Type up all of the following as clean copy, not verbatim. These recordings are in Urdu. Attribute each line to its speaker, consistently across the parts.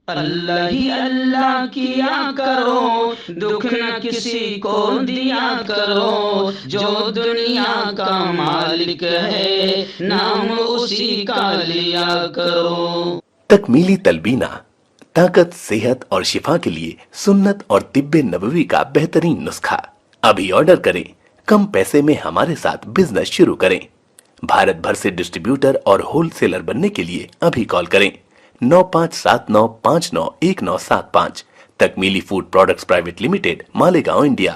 Speaker 1: اللہ ہی اللہ کیا کرو، دکھ نہ کسی کو دیا کرو، جو دنیا کا مالک ہے نام اسی کا لیا کرو۔
Speaker 2: تکمیلی تلبینہ طاقت، صحت اور شفا کے لیے سنت اور طب نبوی کا بہترین نسخہ۔ ابھی آرڈر کریں، کم پیسے میں ہمارے ساتھ بزنس شروع کریں۔ بھارت بھر سے ڈسٹریبیوٹر اور ہول سیلر بننے کے لیے ابھی کال کریں 9579591975۔ تکمیلی food products private limited, Malegaon, India.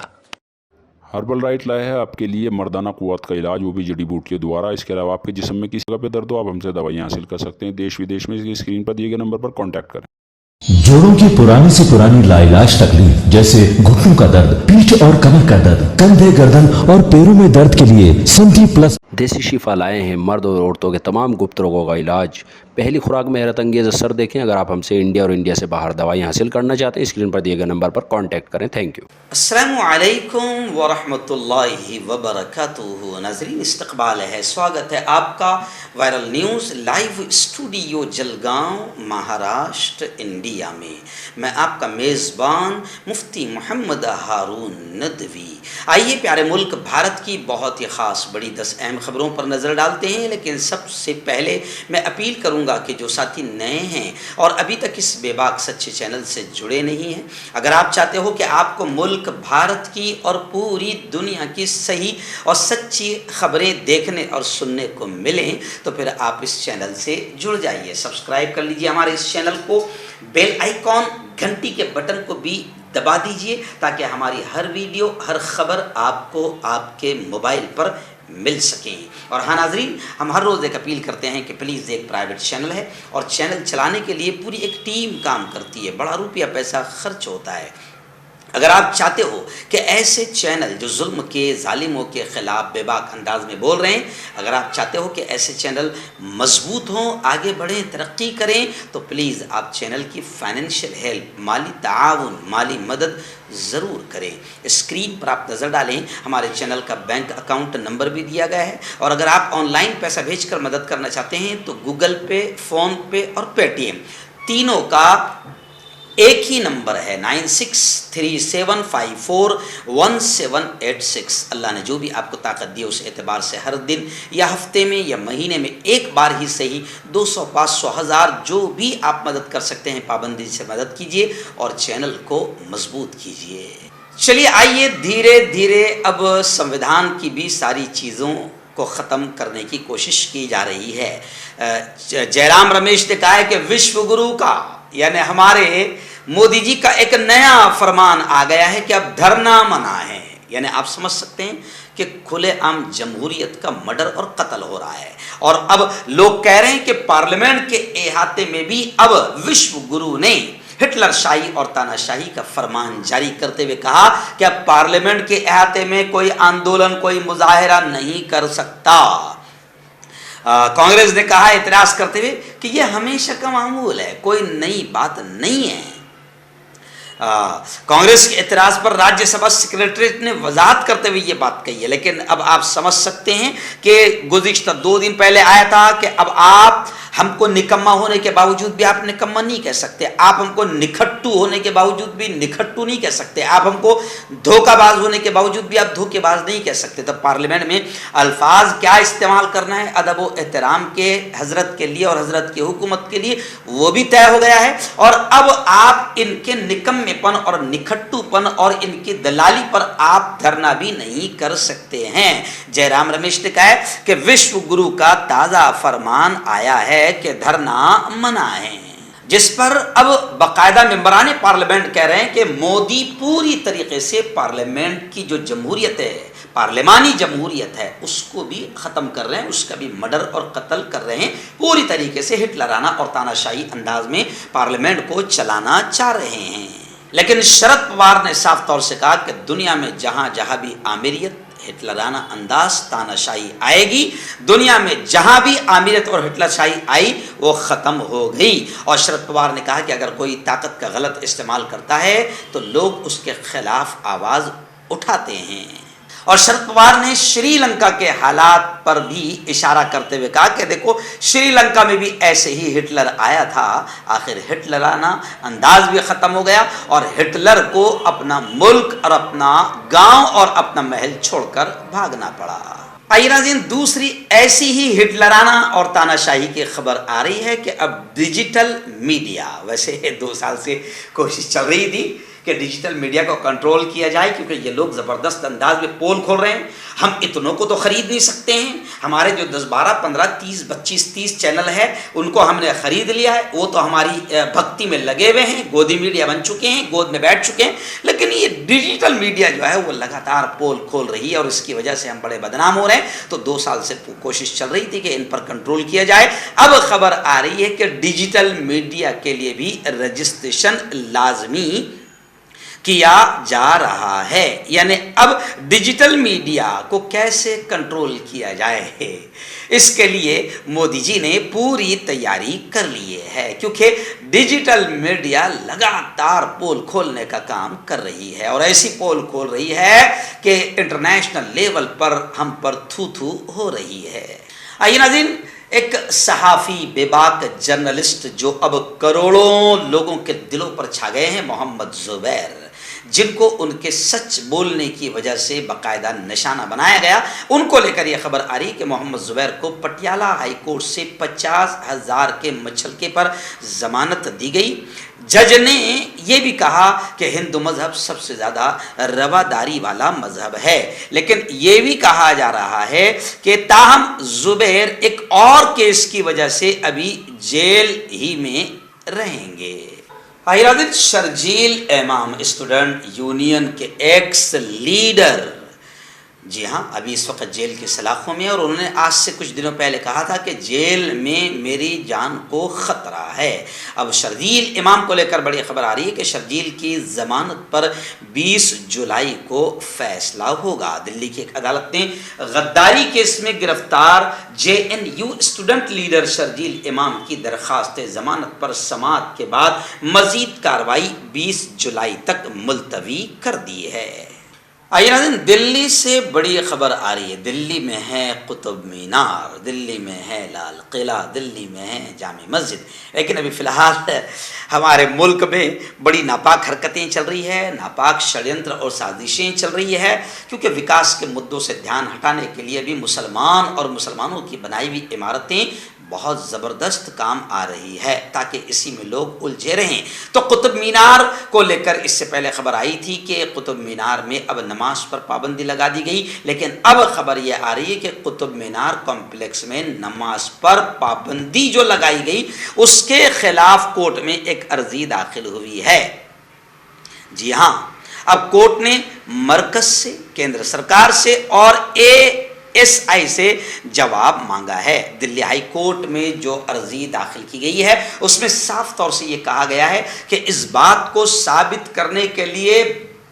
Speaker 3: Herbal right لائے ہے آپ کے لیے مردانہ قوت کا علاج، وہ بھی جڑی بوٹیوں دوارا۔ اس کے علاوہ آپ کے جسم میں کسی جگہ پہ درد ہو، آپ ہم سے دوائیاں حاصل کر سکتے ہیں دیش ودیش میں۔ اسکرین پر دیے گئے نمبر پر کانٹیکٹ کریں۔
Speaker 4: جوڑوں کی پرانی سے پرانی لاعلاج تکلیف جیسے گھٹنوں کا درد، پیٹھ اور کمر کا درد، کندھے، گردن اور پیروں میں درد کے لیے سنٹی پلس
Speaker 5: دیسی شفا لائے ہیں مرد اور عورتوں کے تمام گپت روگوں کا علاج۔ پہلی خوراک میں حیرت انگیز اثر دیکھیں۔ اگر آپ ہم سے انڈیا اور انڈیا سے باہر دوائیں حاصل کرنا چاہتے ہیں، اسکرین پر دیے گئے نمبر پر کانٹیکٹ کریں۔ Thank you.
Speaker 6: السلام علیکم ورحمۃ اللہ وبرکاتہ۔ ناظرین، استقبال ہے، سواگت ہے آپ کا viral news live studio Jalgaon, Maharashtra, India میں۔ میں آپ کا میزبان مفتی محمد ہارون ندوی۔ آئیے پیارے ملک بھارت کی بہت ہی خاص بڑی 10 اہم خبروں پر نظر ڈالتے ہیں، لیکن سب سے پہلے میں اپیل کروں گا کہ جو ساتھی نئے ہیں اور ابھی تک اس بے باک سچے چینل سے جڑے نہیں ہیں، اگر آپ چاہتے ہو کہ آپ کو ملک بھارت کی اور پوری دنیا کی صحیح اور سچی خبریں دیکھنے اور سننے کو ملیں، تو پھر آپ اس چینل سے جڑ جائیے، سبسکرائب کر لیجیے ہمارے اس چینل کو، بیل آئیکن گھنٹی کے بٹن کو بھی دبا دیجئے تاکہ ہماری ہر ویڈیو، ہر خبر آپ کو آپ کے موبائل پر مل سکیں۔ اور ہاں ناظرین، ہم ہر روز ایک اپیل کرتے ہیں کہ پلیز، ایک پرائیویٹ چینل ہے اور چینل چلانے کے لیے پوری ایک ٹیم کام کرتی ہے، بڑا روپیہ پیسہ خرچ ہوتا ہے۔ اگر آپ چاہتے ہو کہ ایسے چینل جو ظلم کے، ظالموں کے خلاف بے باک انداز میں بول رہے ہیں، اگر آپ چاہتے ہو کہ ایسے چینل مضبوط ہوں، آگے بڑھیں، ترقی کریں، تو پلیز آپ چینل کی فائنینشیل ہیلپ، مالی تعاون، مالی مدد ضرور کریں۔ اسکرین پر آپ نظر ڈالیں، ہمارے چینل کا بینک اکاؤنٹ نمبر بھی دیا گیا ہے، اور اگر آپ آن لائن پیسہ بھیج کر مدد کرنا چاہتے ہیں تو گوگل پے، فون پے اور پے ٹی ایم تینوں کا ایک ہی نمبر ہے 9637541786۔ اللہ نے جو بھی آپ کو طاقت دی اس اعتبار سے ہر دن یا ہفتے میں یا مہینے میں ایک بار ہی صحیح 200، 500، 1000 جو بھی آپ مدد کر سکتے ہیں پابندی سے مدد کیجیے اور چینل کو مضبوط کیجیے۔ چلیے آئیے دھیرے دھیرے اب سنویدھان کی بھی ساری چیزوں کو ختم کرنے کی کوشش کی جا رہی ہے۔ جے رام رمیش نے کہا ہے کہ وشو گرو کا، یعنی ہمارے مودی جی کا ایک نیا فرمان آ گیا ہے کہ اب دھرنا منع ہے۔ یعنی آپ سمجھ سکتے ہیں کہ کھلے عام جمہوریت کا مرڈر اور قتل ہو رہا ہے، اور اب لوگ کہہ رہے ہیں کہ پارلیمنٹ کے احاطے میں بھی اب وشو گرو نے ہٹلر شاہی اور تانا شاہی کا فرمان جاری کرتے ہوئے کہا کہ اب پارلیمنٹ کے احاطے میں کوئی آندولن، کوئی مظاہرہ نہیں کر سکتا۔ کانگریس نے کہا اعتراض کرتے ہوئے کہ یہ ہمیشہ کا معمول ہے، کوئی نئی بات نہیں ہے۔ کانگریس کے اعتراض پر راجیہ سبھا سیکریٹریٹ نے وضاحت کرتے ہوئے یہ بات کہی ہے، لیکن اب آپ سمجھ سکتے ہیں کہ گزشتہ 2 دن پہلے آیا تھا کہ اب آپ ہم کو نکما ہونے کے باوجود بھی آپ نکما نہیں کہہ سکتے، آپ ہم کو نکھٹو ہونے کے باوجود بھی نکھٹو نہیں کہہ سکتے، آپ ہم کو دھوکہ باز ہونے کے باوجود بھی آپ دھوکے باز نہیں کہہ سکتے۔ تو پارلیمنٹ میں الفاظ کیا استعمال کرنا ہے ادب و احترام کے حضرت کے لیے اور حضرت کی حکومت کے لیے، وہ بھی طے ہو گیا ہے، اور اب آپ ان کے نکمے پن اور نکھٹو پن اور ان کی دلالی پر آپ دھرنا بھی نہیں کر سکتے ہیں۔ جے رام رمیش نے کہا ہے کہ وشو گرو کا تازہ فرمان آیا ہے کہ دھرنا منع ہے، جس پر اب باقاعدہ ممبران پارلیمنٹ کہہ رہے ہیں کہ مودی پوری طریقے سے پارلیمنٹ کی جو جمہوریت ہے، پارلیمانی جمہوریت ہے، اس کو بھی ختم کر رہے ہیں، اس کا بھی مرڈر اور قتل کر رہے ہیں، پوری طریقے سے ہٹلرانہ اور تانا شاہی انداز میں پارلیمنٹ کو چلانا چاہ رہے ہیں۔ لیکن شرد پوار نے صاف طور سے کہا کہ دنیا میں جہاں جہاں بھی آمیریت، ہٹلرانہ انداز، تانا شاہی آئے گی، دنیا میں جہاں بھی آمیریت اور ہٹلر شاہی آئی وہ ختم ہو گئی۔ اور شرد پوار نے کہا کہ اگر کوئی طاقت کا غلط استعمال کرتا ہے تو لوگ اس کے خلاف آواز اٹھاتے ہیں۔ اور شرد پوار نے شری لنکا کے حالات پر بھی اشارہ کرتے ہوئے کہا کہ دیکھو شری لنکا میں بھی ایسے ہی ہٹلر آیا تھا، آخر ہٹلرانہ انداز بھی ختم ہو گیا اور ہٹلر کو اپنا ملک اور اپنا گاؤں اور اپنا محل چھوڑ کر بھاگنا پڑا۔ آئیے ناظرین، دوسری ایسی ہی ہٹلرانہ اور تاناشاہی کی خبر آ رہی ہے کہ اب ڈیجیٹل میڈیا، ویسے 2 سال سے کوشش چل رہی تھی کہ ڈیجیٹل میڈیا کو کنٹرول کیا جائے، کیونکہ یہ لوگ زبردست انداز میں پول کھول رہے ہیں، ہم اتنوں کو تو خرید نہیں سکتے ہیں، ہمارے جو 10 12 15 30 25 30 چینل ہے ان کو ہم نے خرید لیا ہے، وہ تو ہماری بھکتی میں لگے ہوئے ہیں، گودی میڈیا بن چکے ہیں، گود میں بیٹھ چکے ہیں، لیکن یہ ڈیجیٹل میڈیا جو ہے وہ لگاتار پول کھول رہی ہے اور اس کی وجہ سے ہم بڑے بدنام ہو رہے ہیں۔ تو 2 سال سے کوشش چل رہی تھی کہ ان پر کنٹرول کیا جائے، اب خبر آ رہی ہے کہ ڈیجیٹل میڈیا کے لیے بھی رجسٹریشن لازمی کیا جا رہا ہے۔ یعنی اب ڈیجیٹل میڈیا کو کیسے کنٹرول کیا جائے، اس کے لیے مودی جی نے پوری تیاری کر لی ہے، کیونکہ ڈیجیٹل میڈیا لگاتار پول کھولنے کا کام کر رہی ہے اور ایسی پول کھول رہی ہے کہ انٹرنیشنل لیول پر ہم پر تھو تھو ہو رہی ہے۔ آئیے ناظرین، ایک صحافی، بے باک جرنلسٹ جو اب کروڑوں لوگوں کے دلوں پر چھا گئے ہیں، محمد زبیر، جن کو ان کے سچ بولنے کی وجہ سے باقاعدہ نشانہ بنایا گیا، ان کو لے کر یہ خبر آ رہی کہ محمد زبیر کو پٹیالہ ہائی کورٹ سے 50,000 کے مچھلکے پر ضمانت دی گئی۔ جج نے یہ بھی کہا کہ ہندو مذہب سب سے زیادہ رواداری والا مذہب ہے، لیکن یہ بھی کہا جا رہا ہے کہ تاہم زبیر ایک اور کیس کی وجہ سے ابھی جیل ہی میں رہیں گے۔ شرجیل امام اسٹوڈنٹ یونین کے ایکس لیڈر، جی ہاں، ابھی اس وقت جیل کی سلاخوں میں، اور انہوں نے آج سے کچھ دنوں پہلے کہا تھا کہ جیل میں میری جان کو خطرہ ہے۔ اب شرجیل امام کو لے کر بڑی خبر آ رہی ہے کہ شرجیل کی ضمانت پر 20 جولائی کو فیصلہ ہوگا۔ دلی کی ایک عدالت نے غداری کیس میں گرفتار JNU اسٹوڈنٹ لیڈر شرجیل امام کی درخواست ضمانت پر سماعت کے بعد مزید کارروائی 20 جولائی تک ملتوی کر دی ہے۔ آئیے ناظرین، دلی سے بڑی خبر آ رہی ہے۔ دلی میں ہے قطب مینار، دلی میں ہے لال قلعہ، دلی میں ہے جامع مسجد، لیکن ابھی فی الحال ہمارے ملک میں بڑی ناپاک حرکتیں چل رہی ہے، ناپاک ષڈینتر اور سازشیں چل رہی ہے، کیونکہ وکاس کے مدوں سے دھیان ہٹانے کے لیے بھی مسلمان اور مسلمانوں کی بنائی ہوئی عمارتیں بہت زبردست کام آ رہی ہے تاکہ اسی میں لوگ الجھے رہیں۔ تو قطب مینار کو لے کر اس سے پہلے خبر آئی تھی کہ قطب مینار میں اب نماز پر پابندی لگا دی گئی، لیکن اب خبر یہ آ رہی ہے کہ قطب مینار کمپلیکس میں نماز پر پابندی جو لگائی گئی اس کے خلاف کورٹ میں ایک عرضی داخل ہوئی ہے۔ جی ہاں، اب کورٹ نے مرکز سے، کیندر سرکار سے اور ASI سے جواب مانگا ہے۔ دلی ہائی کورٹ میں جو عرضی داخل کی گئی ہے اس میں صاف طور سے یہ کہا گیا ہے کہ اس بات کو ثابت کرنے کے لیے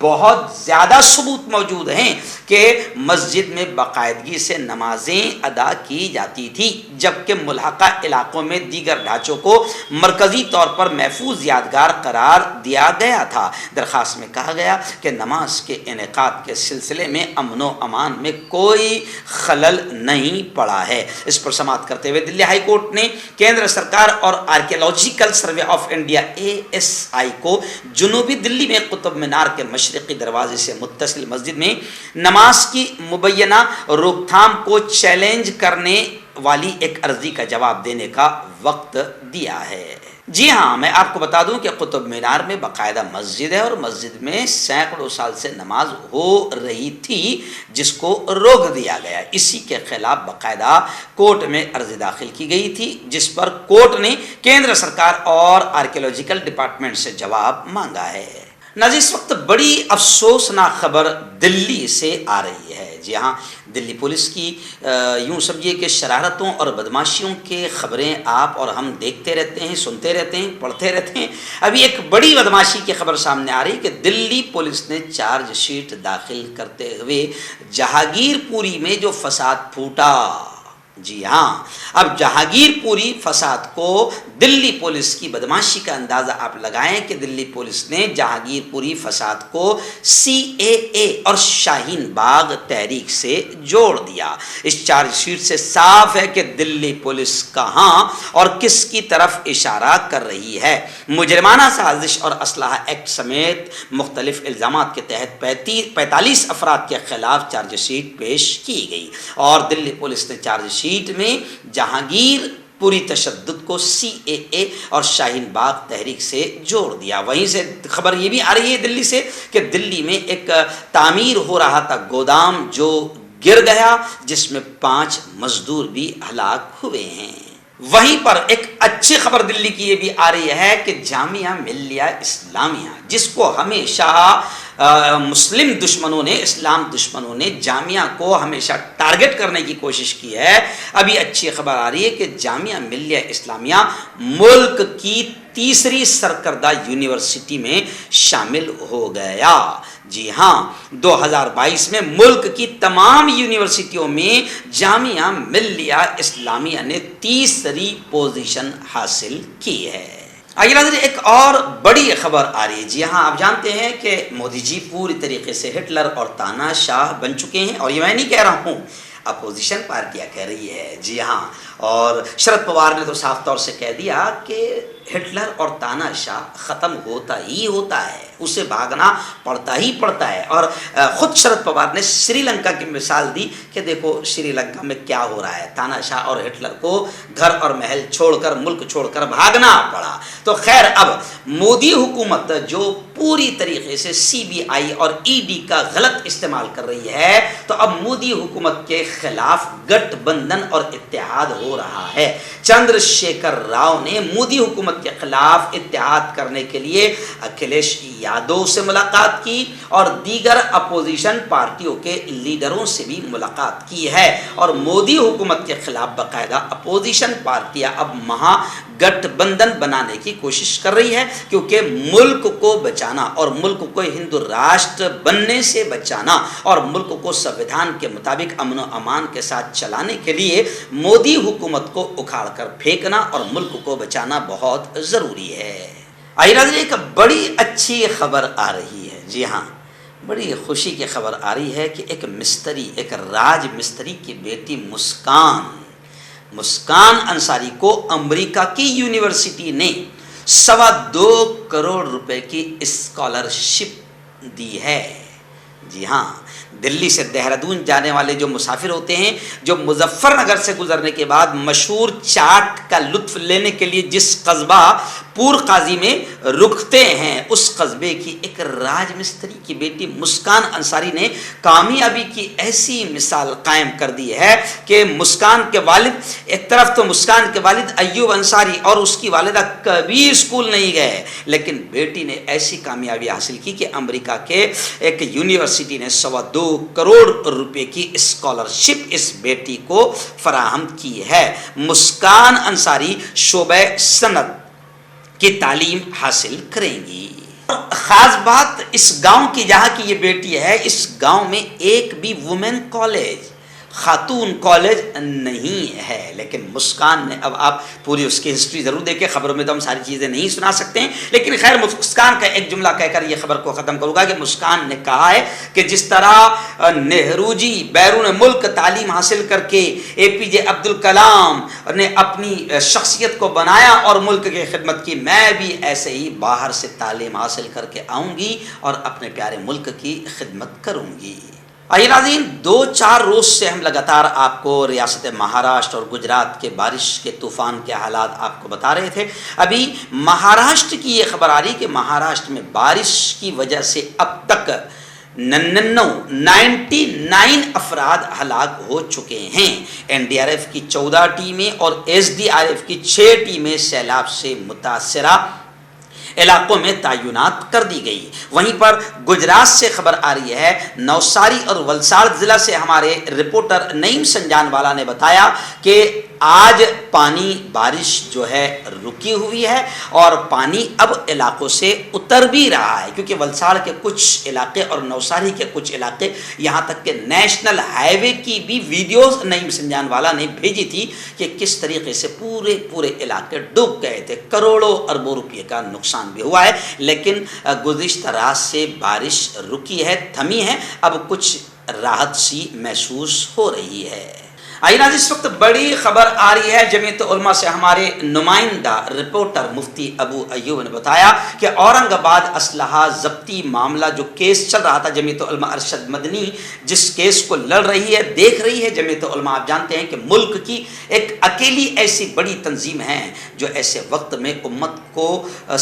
Speaker 6: بہت زیادہ ثبوت موجود ہیں کہ مسجد میں باقاعدگی سے نمازیں ادا کی جاتی تھی، جبکہ ملحقہ علاقوں میں دیگر ڈھانچوں کو مرکزی طور پر محفوظ یادگار قرار دیا گیا تھا۔ درخواست میں کہا گیا کہ نماز کے انعقاد کے سلسلے میں امن و امان میں کوئی خلل نہیں پڑا ہے۔ اس پر سماعت کرتے ہوئے دلی ہائی کورٹ نے کیندر سرکار اور archaeological survey of India ASI کو جنوبی دلی میں قطب مینار کے مشرقی دروازے سے متصل مسجد میں نماز کی مبینہ روک تھام کو چیلنج کرنے والی ایک عرضی کا جواب دینے کا وقت دیا ہے۔ جی ہاں، میں آپ کو بتا دوں کہ قطب مینار میں باقاعدہ مسجد ہے اور مسجد میں سینکڑوں سال سے نماز ہو رہی تھی جس کو روک دیا گیا۔ اسی کے خلاف باقاعدہ کورٹ میں عرضی داخل کی گئی تھی جس پر کورٹ نے کیندر سرکار اور آرکیالوجیکل ڈپارٹمنٹ سے جواب مانگا ہے۔ ناظرین، اس وقت بڑی افسوسناک خبر دلی سے آ رہی ہے۔ جی ہاں، دلی پولیس کی یوں سمجھیے کہ شرارتوں اور بدماشیوں کے خبریں آپ اور ہم دیکھتے رہتے ہیں، سنتے رہتے ہیں، پڑھتے رہتے ہیں۔ ابھی ایک بڑی بدماشی کی خبر سامنے آ رہی کہ دلی پولیس نے چارج شیٹ داخل کرتے ہوئے جہانگیر پوری میں جو فساد پھوٹا، جی ہاں، اب جہانگیر پوری فساد کو دلی پولیس کی بدماشی کا اندازہ آپ لگائیں کہ دلی پولیس نے جہانگیر پوری فساد کو CAA اور شاہین باغ تحریک سے جوڑ دیا۔ اس چارج شیٹ سے صاف ہے کہ دلی پولیس کہاں اور کس کی طرف اشارہ کر رہی ہے۔ مجرمانہ سازش اور اسلحہ ایکٹ سمیت مختلف الزامات کے تحت 45 افراد کے خلاف چارج شیٹ پیش کی گئی اور دلی پولیس نے چارج شیٹ میں جہانگیر پوری تشدد کو CAA اور شاہین باغ تحریک سے جوڑ دیا۔ وہیں سے خبر یہ بھی آ رہی ہے دلی سے کہ دلی میں ایک تعمیر ہو رہا تھا گودام جو گر گیا، جس میں 5 مزدور بھی ہلاک ہوئے ہیں۔ وہیں پر ایک اچھی خبر دلی کی یہ بھی آ رہی ہے کہ جامعہ ملیہ اسلامیہ، جس کو ہمیشہ مسلم دشمنوں نے، اسلام دشمنوں نے جامعہ کو ہمیشہ ٹارگٹ کرنے کی کوشش کی ہے، ابھی اچھی خبر آ رہی ہے کہ جامعہ ملیہ اسلامیہ ملک کی تیسری سرکردہ یونیورسٹی میں شامل ہو گیا۔ جی ہاں، 2022 میں ملک کی تمام یونیورسٹیوں میں جامعہ ملیہ اسلامیہ نے تیسری پوزیشن حاصل کی ہے۔ آئیے ناظرین، ایک اور بڑی خبر آ رہی ہے۔ جی ہاں، آپ جانتے ہیں کہ مودی جی پوری طریقے سے ہٹلر اور تانا شاہ بن چکے ہیں، اور یہ میں نہیں کہہ رہا ہوں، اپوزیشن پارٹیاں کہہ رہی ہے۔ جی ہاں، اور شرد پوار نے تو صاف طور سے کہہ دیا کہ ہٹلر اور تانا شاہ ختم ہوتا ہی ہوتا ہے، اسے بھاگنا پڑتا ہی پڑتا ہے۔ اور خود شرد پوار نے سری لنکا کی مثال دی کہ دیکھو سری لنکا میں کیا ہو رہا ہے، تانا شاہ اور ہٹلر کو گھر اور محل چھوڑ کر، ملک چھوڑ کر بھاگنا پڑا۔ تو خیر، اب مودی حکومت جو پوری طریقے سے CBI اور ED کا غلط استعمال کر رہی ہے، تو اب مودی حکومت کے خلاف گٹھ بندھن اور اتحاد ہو رہا ہے۔ چندر شیکھر راؤ نے مودی حکومت کے خلاف اتحاد کرنے کے لیے اکھلیش یادو سے ملاقات کی اور دیگر اپوزیشن پارٹیوں کے لیڈروں سے بھی ملاقات کی ہے، اور مودی حکومت کے خلاف باقاعدہ اپوزیشن پارٹیاں اب مہا گٹھ بندھن بنانے کی کوشش کر رہی ہے، کیونکہ ملک کو بچانا اور ملک کو ہندو راشٹر بننے سے بچانا اور ملک کو سنویدھان کے مطابق امن و امان کے ساتھ چلانے کے لیے مودی حکومت کو اکھاڑ کر پھینکنا اور ملک کو بچانا بہت ضروری ہے۔ آئیے ناظرین، ایک بڑی اچھی خبر آ رہی ہے۔ جی ہاں، بڑی خوشی کی خبر آ رہی ہے کہ ایک مستری، ایک راج مستری کی بیٹی مسکان انصاری کو امریکہ کی یونیورسٹی نے 2.25 کروڑ روپے کی اسکالرشپ دی ہے۔ جی ہاں، دلی سے دہرادون جانے والے جو مسافر ہوتے ہیں، جو مظفر نگر سے گزرنے کے بعد مشہور چاٹ کا لطف لینے کے لیے جس قصبہ پور قاضی میں رکتے ہیں، اس قصبے کی ایک راج مستری کی بیٹی مسکان انصاری نے کامیابی کی ایسی مثال قائم کر دی ہے کہ مسکان کے والد، ایک طرف تو مسکان کے والد ایوب انصاری اور اس کی والدہ کبھی اسکول نہیں گئے، لیکن بیٹی نے ایسی کامیابی حاصل کی کہ امریکہ کے ایک یونیورسٹی نے 2.25 کروڑ روپے کی اسکالرشپ اس بیٹی کو فراہم کی ہے۔ مسکان انصاری شعبہ صنعت کی تعلیم حاصل کریں گی۔ خاص بات اس گاؤں کی جہاں کی یہ بیٹی ہے، اس گاؤں میں ایک بھی وومن کالج، خاتون کالج نہیں ہے، لیکن مسکان نے، اب آپ پوری اس کی ہسٹری ضرور دیکھیں، خبروں میں تو ہم ساری چیزیں نہیں سنا سکتے ہیں، لیکن خیر مسکان کا ایک جملہ کہہ کر یہ خبر کو ختم کروں گا کہ مسکان نے کہا ہے کہ جس طرح نہرو جی بیرون ملک تعلیم حاصل کر کے APJ عبد الکلام نے اپنی شخصیت کو بنایا اور ملک کی خدمت کی، میں بھی ایسے ہی باہر سے تعلیم حاصل کر کے آؤں گی اور اپنے پیارے ملک کی خدمت کروں گی۔ آئیے ناظرین، 2-4 روز سے ہم لگاتار آپ کو ریاست مہاراشٹر اور گجرات کے بارش کے طوفان کے حالات آپ کو بتا رہے تھے۔ ابھی مہاراشٹر کی یہ خبر آ رہی کہ مہاراشٹر میں بارش کی وجہ سے اب تک 99 افراد ہلاک ہو چکے ہیں۔ NDRF کی 14 ٹیمیں اور SDRF کی 6 ٹیمیں سیلاب سے متاثرہ علاقوں میں تعینات کر دی گئی۔ وہیں پر گجرات سے خبر آ رہی ہے، نوساری اور ولساڑ ضلع سے ہمارے رپورٹر نعیم سنجان والا نے بتایا کہ آج پانی بارش جو ہے رکی ہوئی ہے اور پانی اب علاقوں سے اتر بھی رہا ہے، کیونکہ ولساڑ کے کچھ علاقے اور نوساری کے کچھ علاقے، یہاں تک کہ نیشنل ہائی وے کی بھی ویڈیوز نعیم سنجان والا نے بھیجی تھی کہ کس طریقے سے پورے علاقے ڈوب گئے تھے، کروڑوں اربوں روپے کا نقصان بھی ہوا ہے۔ لیکن گزشتہ رات سے بارش رکی ہے، تھمی ہے، اب کچھ راحت سی محسوس ہو رہی ہے۔ آئیے ناظرین، اس وقت بڑی خبر آ رہی ہے جمعیت علماء سے۔ ہمارے نمائندہ رپورٹر مفتی ابو ایوب نے بتایا کہ اورنگ آباد اسلحہ ضبطی معاملہ جو کیس چل رہا تھا، جمعیت علماء ارشد مدنی جس کیس کو لڑ رہی ہے، دیکھ رہی ہے جمعیت علماء، آپ جانتے ہیں کہ ملک کی ایک اکیلی ایسی بڑی تنظیم ہے جو ایسے وقت میں امت کو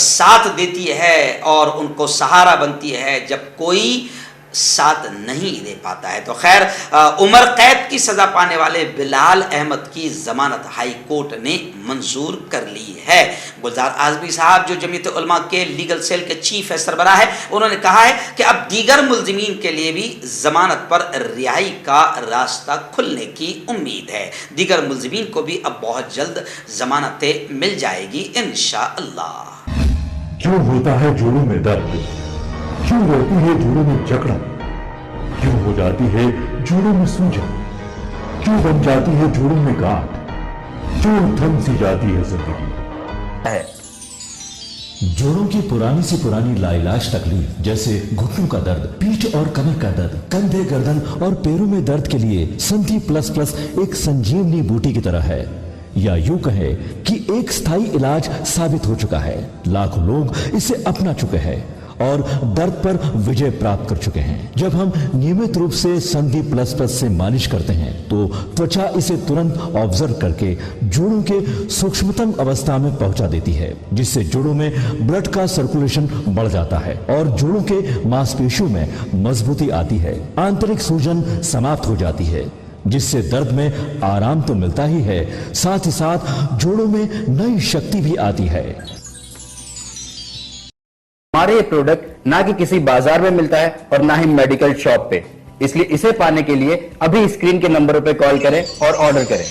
Speaker 6: ساتھ دیتی ہے اور ان کو سہارا بنتی ہے جب کوئی ساتھ نہیں دے پاتا ہے۔ تو خیر، عمر قید کی سزا پانے والے بلال احمد کی ضمانت ہائی کورٹ نے منظور کر لی ہے۔ گلزار اعظمی صاحب جو جمعیت علماء کے لیگل سیل کے چیف سربراہ ہے، انہوں نے کہا ہے کہ اب دیگر ملزمین کے لیے بھی ضمانت پر رہائی کا راستہ کھلنے کی امید ہے۔ دیگر ملزمین کو بھی اب بہت جلد ضمانتیں مل جائے گی انشاءاللہ۔
Speaker 4: کیوں ہوتا ہے جوڑوں میں درد، کیوں رہتی ہے جوڑوں میں جکڑن، کیوں ہو جاتی ہے جوڑوں میں سوجن، کیوں بن جاتی ہے جوڑوں میں گاٹھ، کیوں تھم سی جاتی ہے زندگی۔ جوڑوں کی پرانی سی پرانی لاعلاج تکلیف جیسے گھٹنوں کا درد، پیٹھ اور کمر کا درد، کندھے گردن اور پیروں میں درد کے لیے سنتھی پلس پلس ایک سنجیونی بوٹی کی طرح ہے، یا یوں کہے کہ ایک ستھائی علاج ثابت ہو چکا ہے۔ لاکھوں لوگ اسے اپنا چکے ہیں اور درد پر وجے پراپت کر چکے ہیں۔ جب ہم نیمت روپ سے سندھی پلس پلس سے مالش کرتے ہیں تو توچا اسے ترنت آبزرو کر کے جوڑوں کے سوکشمتم اوستھا میں پہنچا دیتی ہے، جس سے جوڑوں میں بلڈ کا سرکولیشن بڑھ جاتا ہے اور جوڑوں کے ماس پیشیوں میں مضبوطی آتی ہے، آنترک سوجن سماپت ہو جاتی ہے، جس سے درد میں آرام تو ملتا ہی ہے، ساتھ ہی ساتھ جوڑوں میں نئی شکتی بھی آتی ہے۔
Speaker 7: ہمارے یہ پروڈکٹ نہ کہ کسی بازار میں ملتا ہے اور نہ ہی میڈیکل شاپ پہ، اس لیے اسے پانے کے لیے ابھی اسکرین کے نمبروں پہ کال کریں اور آرڈر کریں۔